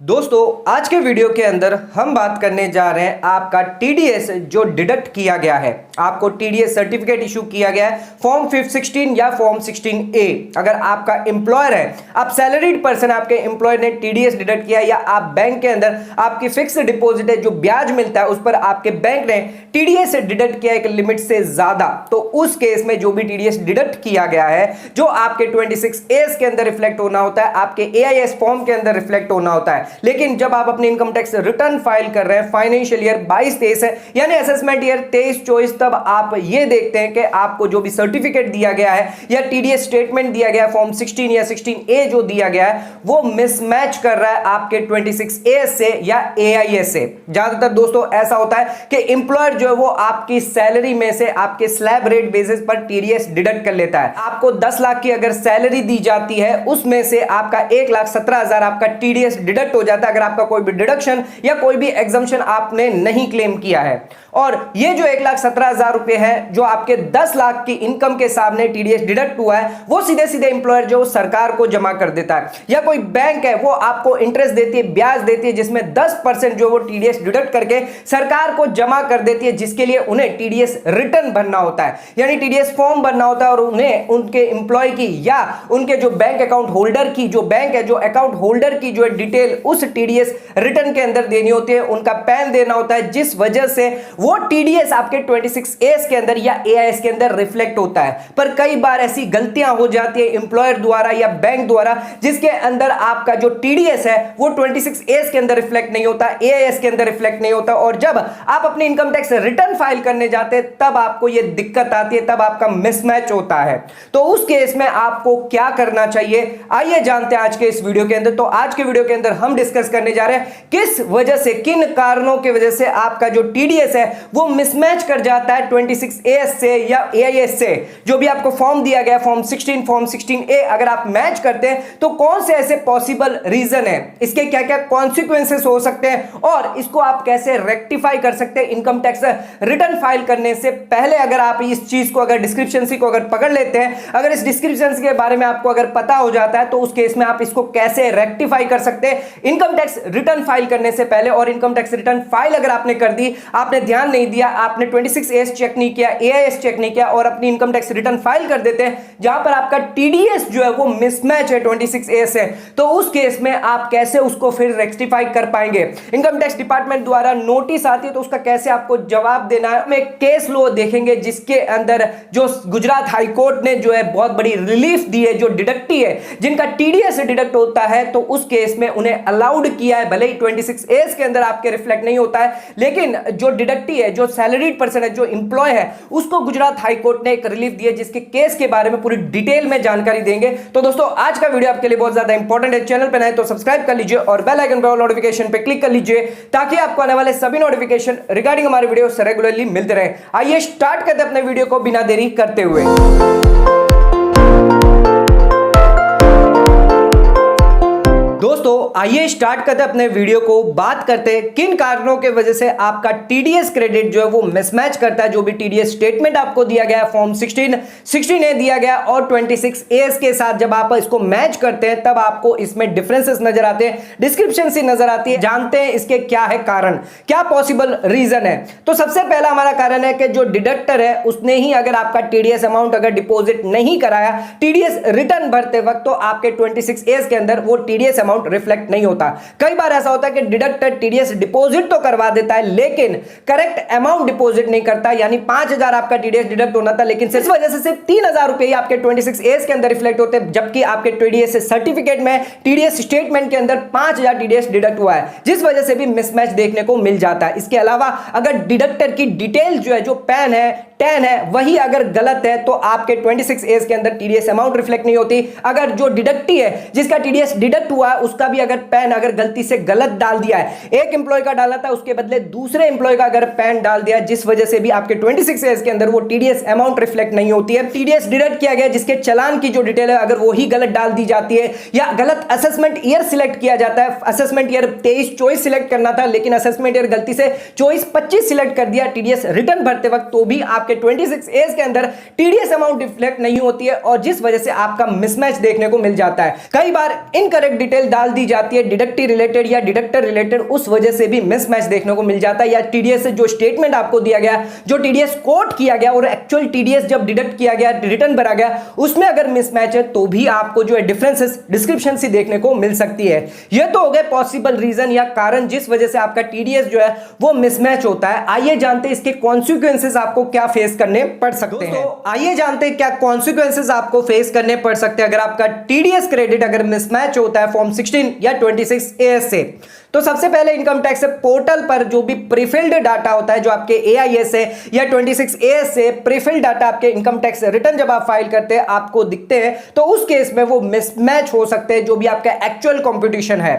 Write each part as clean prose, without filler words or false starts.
दोस्तों आज के वीडियो के अंदर हम बात करने जा रहे हैं आपका टीडीएस जो डिडक्ट किया गया है। आपको टीडीएस सर्टिफिकेट इशू किया गया है फॉर्म 516 या फॉर्म 16A। अगर आपका एम्प्लॉयर है, आप सैलरीड पर्सन, आपके एम्प्लॉयर ने टीडीएस डिडक्ट किया या आप बैंक के अंदर आपकी फिक्स डिपॉजिट है जो ब्याज मिलता है उस पर आपके बैंक ने टीडीएस डिडक्ट किया एक लिमिट से ज्यादा, तो उस केस में जो भी टीडीएस डिडक्ट किया गया है जो आपके 26A के अंदर रिफ्लेक्ट होना होता है, आपके AIS फॉर्म के अंदर रिफ्लेक्ट होना होता है। लेकिन जब आप अपनी इनकम टैक्स रिटर्न फाइल कर रहे हैं फाइनेंशियल ईयर 22-23 है यानी असेसमेंट ईयर 23-24, तब आप ये देखते हैं कि आपको जो भी सर्टिफिकेट दिया गया है या टीडीएस स्टेटमेंट दिया गया है फॉर्म 16 या 16A जो दिया गया है वो मिसमैच कर रहा है आपके 26A से या AIS से। ज्यादातर दोस्तों ऐसा होता है कि एम्प्लॉयर जो है वो आपकी सैलरी में से आपके स्लैब रेट बेसिस पर टीडीएस डिडक्ट कर लेता है। आपको 10 लाख की अगर सैलरी दी जाती है उसमें से आपका 1,17,000 आपका टीडीएस डिडक्ट हो जाता है अगर आपका कोई भी डिडक्शन या कोई भी एग्जम्पशन आपने नहीं क्लेम किया है। और ये जो 1,17,000 रुपए है जो आपके 10 लाख की इनकम के सामने टीडीएस डिडक्ट हुआ है वो सीधे सीधे एम्प्लॉयर जो सरकार को जमा कर देता है, या कोई बैंक है वो आपको इंटरेस्ट देती है, ब्याज देती है जिसमें 10% जो वो टीडीएस डिडक्ट करके सरकार को जमा कर देती है, जिसके लिए उन्हें टीडीएस रिटर्न भरना होता है यानी टीडीएस फॉर्म भरना होता है और उन्हें उनके एम्प्लॉय की या उनके जो बैंक अकाउंट होल्डर की जो बैंक है जो अकाउंट होल्डर की जो डिटेल उस टीडीएस रिटर्न के अंदर देनी होती है, उनका पैन देना होता है, जिस वजह से वो टीडीएस आपके 26A के अंदर या AIS के अंदर रिफ्लेक्ट होता है। पर कई बार ऐसी गलतियां हो जाती है एम्प्लॉयर द्वारा या बैंक द्वारा जिसके अंदर आपका जो टीडीएस है वो 26A के अंदर रिफ्लेक्ट नहीं होता, AIS के अंदर रिफ्लेक्ट नहीं होता, और जब आप अपनी इनकम टैक्स रिटर्न फाइल करने जाते हैं तब आपको यह दिक्कत आती है, तब आपका मिसमैच होता है। तो उस केस में आपको क्या करना चाहिए आइए जानते हैं आज के इस वीडियो के अंदर। तो आज के वीडियो के अंदर हम डिस्कस करने जा रहे हैं किस वजह से, किन कारणों की वजह से आपका जो टीडीएस है वो मिसमैच कर जाता है 26A से या AIS से। जो भी आपको फॉर्म दिया गया फॉर्म 16 फॉर्म 16A अगर आप मैच करते हैं तो कौन से ऐसे पॉसिबल रीजन है, इसके क्या क्या कॉन्सिक्वेंसेस हो सकते हैं और इसको आप कैसे रेक्टिफाई कर सकते हैं इनकम टैक्स रिटर्न फाइल करने से पहले। अगर आप इस चीज को अगर डिस्क्रिप्शन को अगर पकड़ लेते हैं, अगर इस डिस्क्रिप्शन के बारे में आपको अगर पता हो जाता है तो उस केस में आप इसको कैसे रेक्टिफाई कर सकते हैं इनकम टैक्स रिटर्न फाइल करने से पहले। और इनकम टैक्स रिटर्न फाइल अगर आपने कर दी, आपने ध्यान नहीं दिया, आपने 26A चेक नहीं किया, AIS चेक नहीं किया और अपनी इनकम टैक्स रिटर्न फाइल कर देते हैं जहां पर आपका टीडीएस जो है वो मिसमैच है 26A से, तो उस केस में आप कैसे उसको फिर रेक्टिफाई कर पाएंगे। इनकम टैक्स डिपार्टमेंट द्वारा नोटिस आती है तो उसका कैसे आपको जवाब देना है। हम एक केस लो देखेंगे जिसके अंदर जो गुजरात हाई कोर्ट ने जो है बहुत बड़ी रिलीफ दी है, जो डिडक्टी है जिनका टीडीएस डिडक्ट होता है तो उस केस में उन्हें अलाउड किया है, भले ही 26A के अंदर आपके रिफ्लेक्ट नहीं होता है लेकिन जो डिडक्टी है, जो सैलरीड पर्सन है, जो एम्प्लॉय है, उसको गुजरात हाई कोर्ट ने एक रिलीफ दी है जिसके केस के बारे में पूरी डिटेल में जानकारी देंगे। तो दोस्तों आज का वीडियो आपके लिए बहुत ज्यादा इंपॉर्टेंट है, चैनल पर नए तो सब्सक्राइब कर लीजिए और बेल आइकन पर नोटिफिकेशन पे क्लिक कर लीजिए ताकि आपको आने वाले सभी नोटिफिकेशन रिगार्डिंग हमारे वीडियो से रेगुलरली मिलते रहे। आइए स्टार्ट करते हैं अपने वीडियो को बिना देरी करते हुए। दोस्तों आइए स्टार्ट करते हैं अपने वीडियो को, बात करते हैं किन कारणों के वजह से आपका टीडीएस क्रेडिट जो है वो मिसमैच करता है। जो भी टीडीएस स्टेटमेंट आपको दिया गया फॉर्म 16A दिया गया और 26A के साथ जब आप इसको मैच करते हैं तब आपको इसमें डिफरेंसेस नजर आते हैं, डिस्क्रिप्शन से नजर आती है। जानते हैं इसके क्या है कारण, क्या पॉसिबल रीजन है। तो सबसे पहला हमारा कारण है कि जो डिडक्टर है उसने ही अगर आपका टीडीएस अमाउंट अगर डिपॉजिट नहीं कराया टीडीएस रिटर्न भरते वक्त तो आपके 26A के अंदर वो टीडीएस अमाउंट रिफ्लेक्ट नहीं होता। कई बार ऐसा होता है कि डिडक्टर टीडीएस डिपॉजिट तो करवा देता है लेकिन करेक्ट अमाउंट डिपॉजिट नहीं करता, यानी 5,000 आपका टीडीएस डिडक्ट होना था लेकिन इस वजह से सिर्फ 3,000 रुपए ही आपके 26A के अंदर रिफ्लेक्ट होते हैं, जबकि आपके टीडीएस सर्टिफिकेट में टीडीएस स्टेटमेंट के अंदर 5,000 टीडीएस डिडक्ट हुआ है, जिस वजह से भी मिसमैच देखने को मिल जाता है। इसके अलावा अगर डिडक्टर की डिटेल जो है, जो पैन है, टैन है, वही अगर गलत है तो आपके 26A के अंदर टीडीएस अमाउंट रिफ्लेक्ट नहीं होती। अगर जो डिडक्टी है जिसका टीडीएस डिडक्ट हुआ है उसका भी अगर पैन अगर गलती से गलत डाल दिया है, एक एम्प्लॉय का डाला था उसके बदले दूसरे एम्प्लॉय का अगर पैन डाल दिया, जिस वजह से भी आपके 26A के अंदर वो टीडीएस अमाउंट रिफ्लेक्ट नहीं होती है। टीडीएस डिडक्ट किया गया जिसके चालान की जो डिटेल है अगर वो ही गलत डाल दी जाती है या गलत असेसमेंट ईयर सिलेक्ट किया जाता है, असेसमेंट ईयर 23-24 सिलेक्ट करना था लेकिन असेसमेंट ईयर गलती से 24-25 सिलेक्ट कर दिया टीडीएस रिटर्न भरते वक्त, तो भी आपके 26A के अंदर टीडीएस अमाउंट रिफ्लेक्ट नहीं होती है और जिस वजह से आपका मिसमैच देखने को मिल जाता है। कई बार इनकरेक्ट डिटेल डाल दी जाती है डिडक्टी रिलेटेड या डिडक्टर रिलेटेड, उस वजह से भी मिसमैच देखने को मिल जाता है। या टीडीएस से जो स्टेटमेंट आपको दिया गया, जो टीडीएस कोट किया गया और एक्चुअल टीडीएस जब डिडक्ट किया गया, रिटर्न भरा गया, उसमें अगर मिसमैच है तो भी आपको जो है डिफरेंसेस डिस्क्रिप्शन से देखने को मिल सकती है। यह तो हो गए पॉसिबल रीजन या कारण जिस वजह से आपका टीडीएस जो है वो मिसमैच होता है। आइए जानते हैं इसके कॉन्सिक्वेंसेस आपको क्या फेस करने पड़ सकते हैं। आइए जानते हैं क्या कॉन्सिक्वेंसेस आपको फेस करने पड़ सकते हैं अगर आपका टीडीएस क्रेडिट अगर मिसमैच होता है फॉर्म 16 या 26A से। तो सबसे पहले इनकम टैक्स पोर्टल पर जो भी प्रीफिल्ड डाटा होता है, जो आपके एआईएस है या 26A से प्रीफिल्ड डाटा आपके इनकम टैक्स रिटर्न जब आप फाइल करते हैं आपको दिखते हैं, तो उस केस में वो मिसमैच हो सकते हैं जो भी आपका एक्चुअल कंप्यूटेशन है।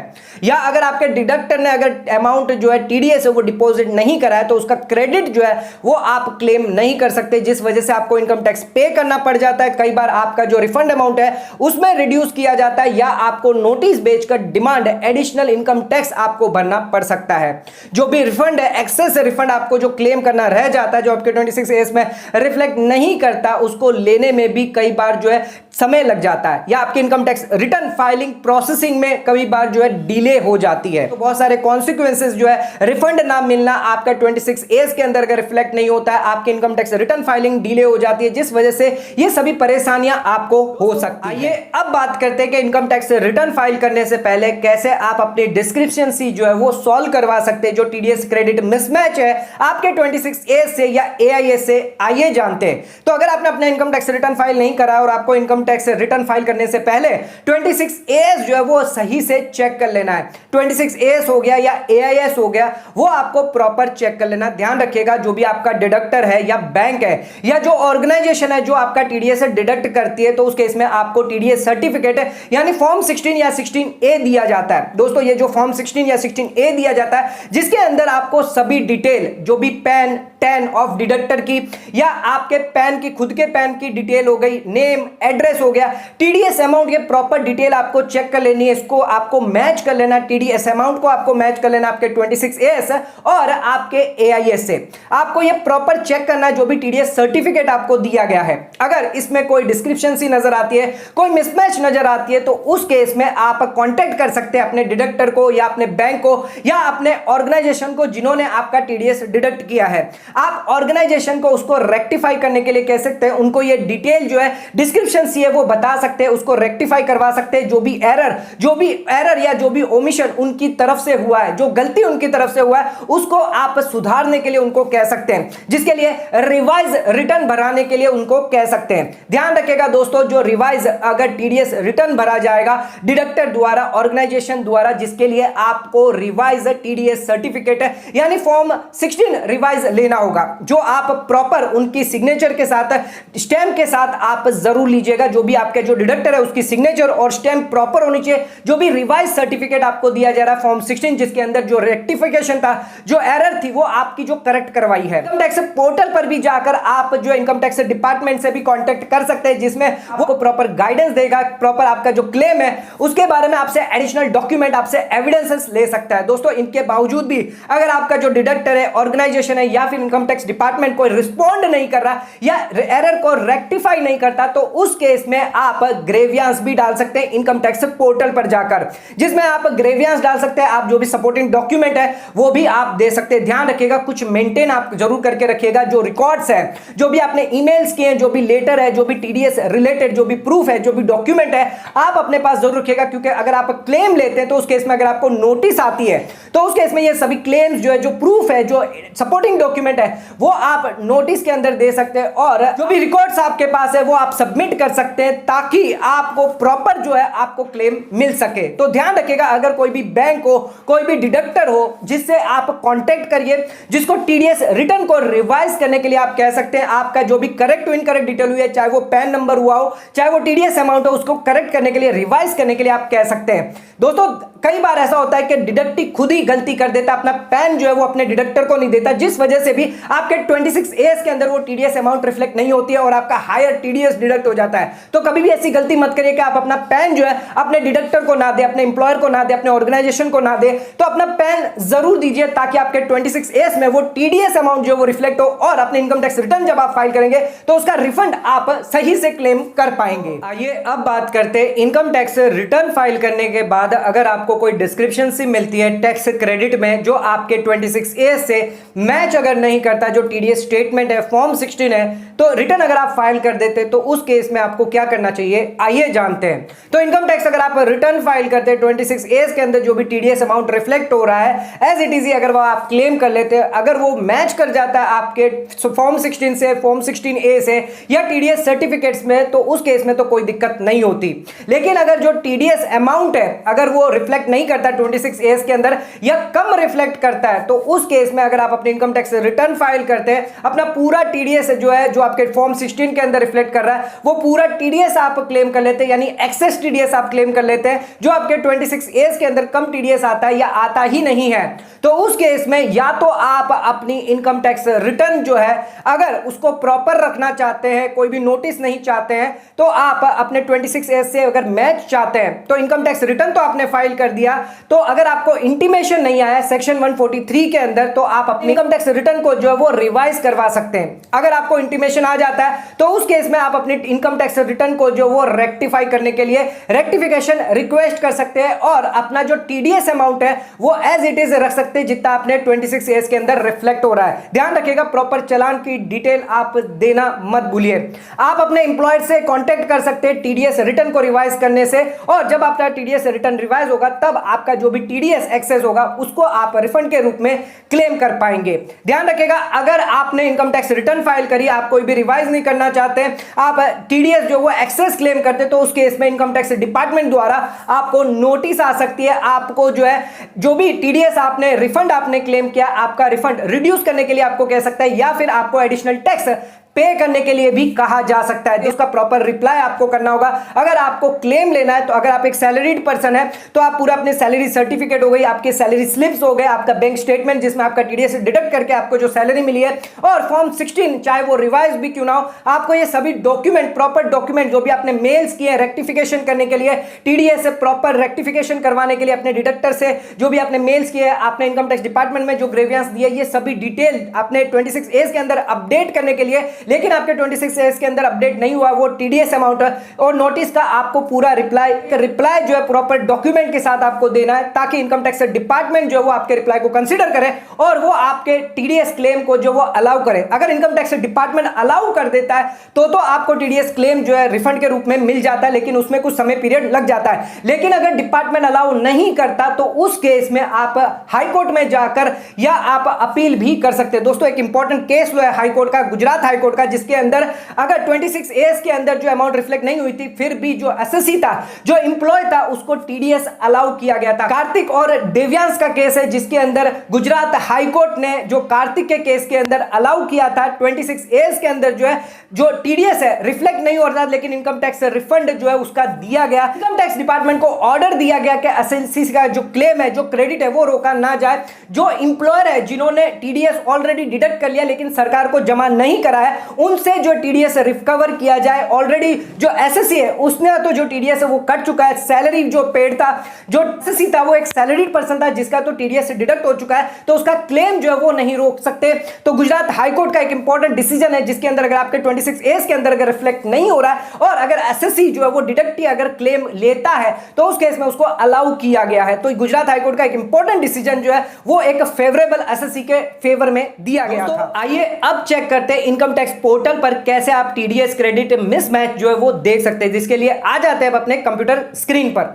या अगर आपके डिडक्टर ने अगर अमाउंट जो है टीडीएस है वो डिपॉजिट नहीं करा है तो उसका क्रेडिट जो है वो आप क्लेम नहीं कर सकते, जिस वजह से आपको इनकम टैक्स पे करना पड़ जाता है। कई बार आपका जो रिफंड अमाउंट है उसमें रिड्यूस किया जाता है या आपको नोटिस भेजकर डिमांड एडिशनल इनकम टैक्स आपको भरना पड़ सकता है। जो भी रिफंड है, एक्सेस रिफंड आपको जो क्लेम करना रह जाता है, जो आपके 26A में रिफ्लेक्ट नहीं करता, उसको लेने में भी कई बार जो है समय लग जाता है या आपकी income tax return filing processing में कई बार जो है डिले हो जाती है। तो बहुत सारे कॉन्सिक्वेंसेस जो है रिफंड ना मिलना, आपका 26A के अंदर अगर रिफ्लेक्ट नहीं होता है, आपकी income tax return filing delay हो जाती है, जिस वजह से ये सभी परेशानियां आपको हो सकती है। आइए अब बात करते हैं कि इनकम टैक्स रिटर्न फाइल करने से पहले कैसे आप अपनी डिस्क्रिप्शन सी जो है वो सॉल्व करवा सकते हैं जो टीडीएस क्रेडिट मिसमैच है आपके 26A से या एआईएस से। आइए जानते हैं। तो अगर आपने अपना इनकम टैक्स रिटर्न फाइल नहीं करा और आपको इनकम टैक्स रिटर्न फाइल करने से पहले 26A जो है वो सही से चेक कर लेना है। 26A हो गया या एआईएस हो गया, वो आपको प्रॉपर चेक कर लेना। ध्यान रखिएगा जो भी आपका डिडक्टर है या बैंक है या जो ऑर्गेनाइजेशन है जो आपका टीडीएस डिडक्ट करती है, तो उस केस में आपको टीडीएस सर्टिफिकेट यानी फॉर्म 16 या 16A दिया जाता है। दोस्तों ये जो फॉर्म 16 या 16A दिया जाता है, जिसके अंदर आपको सभी डिटेल जो भी पैन टैन ऑफ डिडक्टर की या आपके पैन की खुद के पैन की डिटेल हो गई, नेम एड्रेस हो गया, टीडीएस अमाउंट के प्रॉपर डिटेल आपको चेक कर लेनी है। इसको आपको मैच कर लेना, टीडीएस अमाउंट को आपको मैच कर लेना आपके 26A और आपके एआईएस से। आपको ये प्रॉपर चेक करना है जो भी टीडीएस सर्टिफिकेट आपको दिया गया है। अगर इसमें कोई डिस्क्रिप्शन सी नजर आती है, कोई मिसमैच नजर आती है, तो उस केस में आप कांटेक्ट कर सकते हैं अपने डिडक्टर को या अपने बैंक को या अपने ऑर्गेनाइजेशन को जिन्होंने आपका टीडीएस डिडक्ट किया है। आप ऑर्गेनाइजेशन को उसको रेक्टिफाई करने के लिए कह सकते हैं, उनको ये डिटेल जो है डिस्क्रिप्शन सी है वो बता सकते हैं, उसको रेक्टिफाई करवा सकते हैं। जो भी एरर या जो भी ओमिशन उनकी तरफ से हुआ है, जो गलती उनकी तरफ से हुआ है, उसको आप सुधारने के लिए उनको कह सकते हैं, जिसके लिए रिवाइज रिटर्न भराने के लिए उनको कह सकते हैं। ध्यान रखिएगा दोस्तों, जो रिवाइज अगर टीडीएस रिटर्न भरा जाएगा डिडक्टर द्वारा, ऑर्गेनाइजेशन द्वारा, जिसके लिए आपको रिवाइज टीडीएस सर्टिफिकेट यानी फॉर्म 16 रिवाइज लेना होगा, जो आप प्रॉपर उनकी सिग्नेचर के साथ स्टैम्प के साथ आप जरूर लीजिएगा। जो भी आपके जो डिडक्टर है उसकी सिग्नेचर और स्टैम्प प्रॉपर होनी चाहिए। जो भी रिवाइज सर्टिफिकेट आपको दिया जा रहा है फॉर्म 16, जिसके अंदर जो रेक्टिफिकेशन था, जो एरर थी, वो आपकी जो करेक्ट करवाई है। इनकम टैक्स पोर्टल पर भी जाकर आप जो इनकम टैक्स डिपार्टमेंट से भी कांटेक्ट कर सकते हैं, जिसमें आपको प्रॉपर गाइडेंस देगा, प्रॉपर आपका जो क्लेम है उसके बारे में आपसे एडिशनल डॉक्यूमेंट, आपसे एविडेंसेस ले सकता है। दोस्तों इनके बावजूद भी अगर आपका जो डिडक्टर है, ऑर्गेनाइजेशन है या फिर इनकम टैक्स डिपार्टमेंट कोई रिस्पॉन्ड नहीं कर रहा या एरर को रेक्टिफाई नहीं करता, तो उस केस में आप ग्रेवियांस भी डाल सकते हैं इनकम टैक्स पोर्टल पर जाकर, जिसमें आप ग्रेवियांस डाल सकते हैं। आप जो भी सपोर्टिंग डॉक्यूमेंट है वो भी आप दे सकते हैं। ध्यान रखिएगा कुछ मेंटेन आप जरूर करके रखिएगा, जो रिकॉर्ड्स है, जो भी आपने ईमेल्स किए हैं, जो भी लेटर है, जो भी टीडीएस रिलेटेड जो भी प्रूफ है, जो भी डॉक्यूमेंट है, आप अपने पास जरूर रखिएगा। क्योंकि अगर आप क्लेम लेते हैं तो उस केस में अगर आपको नोटिस आती है तो उस केस में ये सभी क्लेम्स जो है, जो प्रूफ है, जो सपोर्टिंग डॉक्यूमेंट है, वो आप नोटिस के अंदर दे सकते हैं और जो भी रिकॉर्ड्स आपके पास है वो आप सबमिट कर सकते हैं, ताकि आपको प्रॉपर जो है आपको क्लेम मिल सके। तो ध्यान रखिएगा, अगर कोई भी बैंक हो, कोई भी डिडक्टर हो, जिससे आप कांटेक्ट करिए, जिसको टीडीएस रिटर्न को रिवाइज करने के लिए आप कह सकते हैं, आपका जो भी करेक्ट इनकरेक्ट डिटेल हुई है, चाहे वो पैन नंबर हुआ हो, चाहे वो टीडीएस अमाउंट हो, उसको करेक्ट करने के लिए, रिवाइज करने के लिए आप कह सकते हैं। दोस्तों कई बार ऐसा होता है कि डिडक्टी खुद ही गलती कर देता, अपना पैन जो है वो अपने डिडक्टर को नहीं देता, जिस वजह से भी आपके 26A के अंदर वो टीडीएस अमाउंट रिफ्लेक्ट नहीं होती है और आपका हायर टीडीएस डिडक्ट हो जाता है। तो कभी भी ऐसी गलती मत करिए कि आप अपना पैन जो है अपने डिडक्टर को ना दे, अपने एम्प्लॉयर को ना दे, अपने ऑर्गेनाइजेशन को ना दे। तो अपना पैन जरूर दीजिए ताकि आपके 26A में वो टीडीएस अमाउंट जो है वो रिफ्लेक्ट हो और अपने इनकम टैक्स रिटर्न जब आप फाइल करेंगे तो उसका रिफंड आप सही से क्लेम कर पाएंगे। आइए अब बात करते हैं इनकम टैक्स रिटर्न फाइल करने के बाद अगर आपको कोई डिस्क्रिप्शन सी मिलती है टैक्स क्रेडिट में जो आपके 26A से मैच अगर नहीं करता, जो टीडीएस स्टेटमेंट है, फॉर्म 16 है, तो रिटर्न अगर आप फाइल कर देते तो उस केस में आपको क्या करना चाहिए आइए जानते हैं। तो इनकम टैक्स अगर आप रिटर्न फाइल करते हैं 26A के अंदर जो भी टीडीएस अमाउंट रिफ्लेक्ट हो रहा है एज इट इज अगर वो आप क्लेम कर लेते हैं, अगर वो मैच कर जाता है आपके फॉर्म 16 से, फॉर्म 16A से या टीडीएस सर्टिफिकेट्स में, तो उस केस में तो कोई दिक्कत नहीं होती। लेकिन अगर जो टीडीएस अमाउंट है अगर वो रिफ्लेक्ट नहीं करता 26A के अंदर या कम रिफ्लेक्ट करता है, तो उस केस में अगर आप अपने इनकम टैक्स रिटर्न फाइल करते हैं, अपना पूरा टीडीएस जो है जो आपके फॉर्म 16 के अंदर रिफ्लेक्ट कर रहा है वो पूरा टीडीएस आप क्लेम कर लेते हैं, यानी एक्सेस टीडीएस आप क्लेम कर लेते हैं जो आपके 26A के अंदर कम टीडीएस आता है या आता ही नहीं है। तो उस केस में या तो आप अपनी इनकम टैक्स रिटर्न जो है अगर उसको प्रॉपर रखना चाहते हैं, कोई भी नोटिस नहीं चाहते हैं, तो आप अपने 26A से अगर मैच चाहते हैं तो इनकम टैक्स रिटर्न तो आपने फाइल कर दिया, तो अगर आपको इंटीमेशन नहीं आया सेक्शन 143 के अंदर तो आप अपनी इनकम टैक्स रिटर्न को जो है वो रिवाइज करवा सकते हैं। अगर आपको इंटीमेशन आ जाता है तो उस केस में आप अपनी इनकम टैक्स रिटर्न को जो वो रेक्टिफाई करने के लिए रेक्टिफिकेशन रिक्वेस्ट कर सकते हैं और अपना जो टीडीएस अमाउंट है वो एज इट इज रख सकते हैं जितना आपने 26A के अंदर रिफ्लेक्ट हो रहा है। ध्यान रखिएगा प्रॉपर चालान की डिटेल आप देना मत भूलिए। आप अपने एम्प्लॉयर से कांटेक्ट कर सकते हैं टीडीएस रिटर्न को रिवाइज करने से, और जब आपका टीडीएस रिटर्न रिवाइज होगा तब आपका जो भी टीडीएस एक्सेस होगा उसको आप रिफंड के रूप में क्लेम कर पाएंगे। ध्यान रखिएगा अगर आपने इनकम टैक्स रिटर्न फाइल करी, आप कोई भी रिवाइज नहीं करना चाहते, आप टीडीएस जो वो एक्सेस क्लेम करते, तो उस केस में इनकम टैक्स डिपार्टमेंट द्वारा आपको नोटिस आ सकती है। आपको जो है जो भी टीडीएस आपने रिफंड आपने क्लेम किया आपका रिफंड रिड्यूस करने के लिए आपको कह सकता है या फिर आपको एडिशनल टैक्स पे करने के लिए भी कहा जा सकता है। उसका प्रॉपर रिप्लाई आपको करना होगा। अगर आपको क्लेम लेना है तो अगर आप एक सैलरीड पर्सन है तो आप पूरा अपने सैलरी सर्टिफिकेट हो गई, आपके सैलरी स्लिप्स हो गए, आपका बैंक स्टेटमेंट जिसमें आपका टीडीएस डिडक्ट करके आपको जो सैलरी मिली है, और फॉर्म 16 चाहे वो रिवाइज भी क्यों ना हो, आपको ये सभी डॉक्यूमेंट, प्रॉपर डॉक्यूमेंट जो भी आपने मेल्स किए रेक्टिफिकेशन करने के लिए, टीडीएस से प्रॉपर रेक्टिफिकेशन करवाने के लिए अपने डिडक्टर से जो भी आपने मेल्स किए, आपने इनकम टैक्स डिपार्टमेंट में जो ग्रेवियंस दिए, ये सभी डिटेल आपने 26A के अंदर अपडेट करने के लिए, लेकिन आपके 26A के अंदर अपडेट नहीं हुआ वो टीडीएस अमाउंट और नोटिस का आपको पूरा रिप्लाई जो है प्रॉपर डॉक्यूमेंट के साथ आपको देना है ताकि इनकम टैक्स डिपार्टमेंट जो है वो आपके रिप्लाई को कंसीडर करे और वो आपके टीडीएस क्लेम को जो वो अलाउ करे। अगर इनकम टैक्स डिपार्टमेंट अलाउ कर देता है तो आपको टीडीएस क्लेम जो है रिफंड के रूप में मिल जाता है, लेकिन उसमें कुछ समय पीरियड लग जाता है। लेकिन अगर डिपार्टमेंट अलाउ नहीं करता तो उस केस में आप हाई कोर्ट में जाकर या आप अपील भी कर सकते हैं। दोस्तों एक इंपॉर्टेंट केस लो है हाई कोर्ट का, गुजरात हाई कोर्ट का, जिसके अंदर अगर 26A के अंदर जो अमाउंट रिफ्लेक्ट नहीं हुई थी फिर भी जो एसएससी था, जो एम्प्लॉय था, उसको टीडीएस अलाउ किया गया था। कार्तिक और देव्यांश का केस है जिसके अंदर गुजरात हाई कोर्ट ने जो कार्तिक के केस के अंदर अलाउ किया था 26A के अंदर जो है जो टीडीएस है रिफ्लेक्ट नहीं हो रहा, लेकिन इनकम टैक्स रिफंड जो है उसका दिया गया। इनकम टैक्स डिपार्टमेंट को ऑर्डर दिया गया कि एसएससी का जो क्लेम है, जो क्रेडिट है वो रोका ना जाए। जो एम्प्लॉयर है जिन्होंने टीडीएस ऑलरेडी डिडक्ट कर लिया लेकिन सरकार को जमा नहीं करा है, उनसे जो टीडीएस रिकवर किया जाए। ऑलरेडी जो एसएससी है उसने तो जो टीडीएस है वो कट चुका है, सैलरी जो पेड था, जो एसएससी था वो एक सैलरीड पर्सन था जिसका तो टीडीएस डिडक्ट हो चुका है, तो उसका क्लेम जो है वो नहीं रोक सकते। तो गुजरात हाई कोर्ट का एक इंपॉर्टेंट डिसीजन है जिसके अंदर अगर आपके 26A के अंदर अगर रिफ्लेक्ट नहीं हो रहा है और अगर एसएससी जो है वो डिडक्ट अगर क्लेम लेता है तो उस केस में उसको अलाउ किया गया है। तो गुजरात हाई कोर्ट का एक इंपॉर्टेंट डिसीजन जो है वो एक फेवरेबल एसएससी के फेवर में दिया गया था। आइए अब चेक करते हैं इनकम टैक्स पोर्टल पर कैसे आप टीडीएस क्रेडिट मिसमैच जो है वो देख सकते हैं, जिसके लिए आ जाते हैं अपने कंप्यूटर स्क्रीन पर।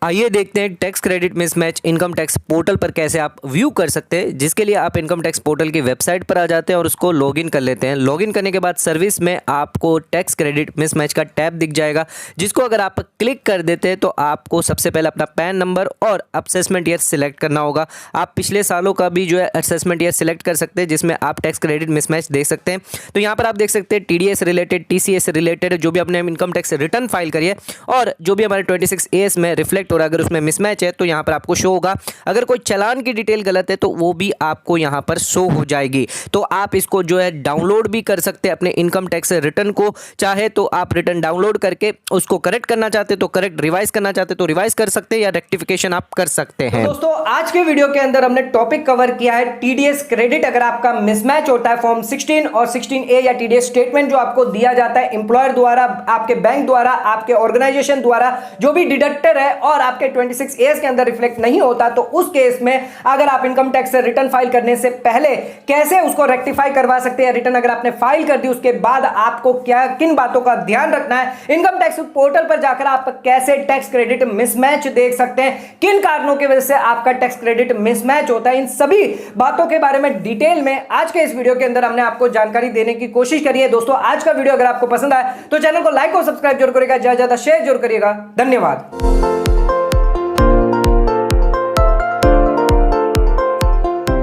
आइए देखते हैं tax credit mismatch income tax portal पर कैसे आप व्यू कर सकते हैं, जिसके लिए आप इनकम टैक्स पोर्टल की वेबसाइट पर आ जाते हैं और उसको लॉगिन कर लेते हैं। लॉगिन करने के बाद सर्विस में आपको टैक्स क्रेडिट मिसमैच का टैब दिख जाएगा, जिसको अगर आप क्लिक कर देते हैं तो आपको सबसे पहले अपना पैन नंबर और असेसमेंट ईयर सिलेक्ट करना होगा। आप पिछले सालों का भी जो है असेसमेंट ईयर सिलेक्ट कर सकते हैं जिसमें आप टैक्स क्रेडिट मिसमैच देख सकते हैं। तो यहाँ पर आप देख सकते हैं टीडीएस रिलेटेड, टीसीएस रिलेटेड जो भी अपने इनकम टैक्स रिटर्न फाइल करिए और जो भी हमारे 26A में रिफ्लेक्ट करेक्ट हो रहा है, अगर उसमें मिसमैच है तो यहाँ पर आपको शो होगा। अगर कोई चालान की डिटेल गलत है तो वो भी आपको यहाँ पर शो हो जाएगी। तो आप इसको जो है डाउनलोड भी कर सकते हैं अपने इनकम टैक्स रिटर्न को। चाहे तो आप रिटर्न डाउनलोड करके उसको करेक्ट करना चाहते तो करेक्ट, रिवाइज करना चाहते तो रिवाइज कर सकते हैं, या रेक्टिफिकेशन आप कर सकते हैं। तो दोस्तों आज के वीडियो के अंदर हमने टॉपिक कवर किया है टीडीएस क्रेडिट। अगर आपका मिसमैच होता है फॉर्म 16 और 16A या टीडीएस स्टेटमेंट जो आपको दिया जाता है एम्प्लॉयर द्वारा, आपके बैंक द्वारा, आपके ऑर्गेनाइजेशन द्वारा, जो भी डिडक्टर है और आपके 26A के अंदर रिफ्लेक्ट नहीं होता, तो उस केस में अगर आप इनकम टैक्स रिटर्न फाइल करने से पहले कैसे उसको रेक्टिफाई करवा सकते हैं। रिटर्न अगर आपने फाइल कर दी उसके बाद आपको क्या किन बातों का ध्यान रखना है, इनकम टैक्स पोर्टल पर जाकर आप कैसे टैक्स क्रेडिट मिसमैच देख सकते हैं, किन कारणों की वजह से आपका टैक्स क्रेडिट मिसमैच होता है, इन सभी बातों के बारे में डिटेल में आज के इस वीडियो के अंदर हमने आपको जानकारी देने की कोशिश करी है। दोस्तों आज का वीडियो अगर आपको पसंद आए तो चैनल को लाइक और सब्सक्राइब जरूर करिएगा, ज्यादा शेयर जरूर करिएगा। धन्यवाद।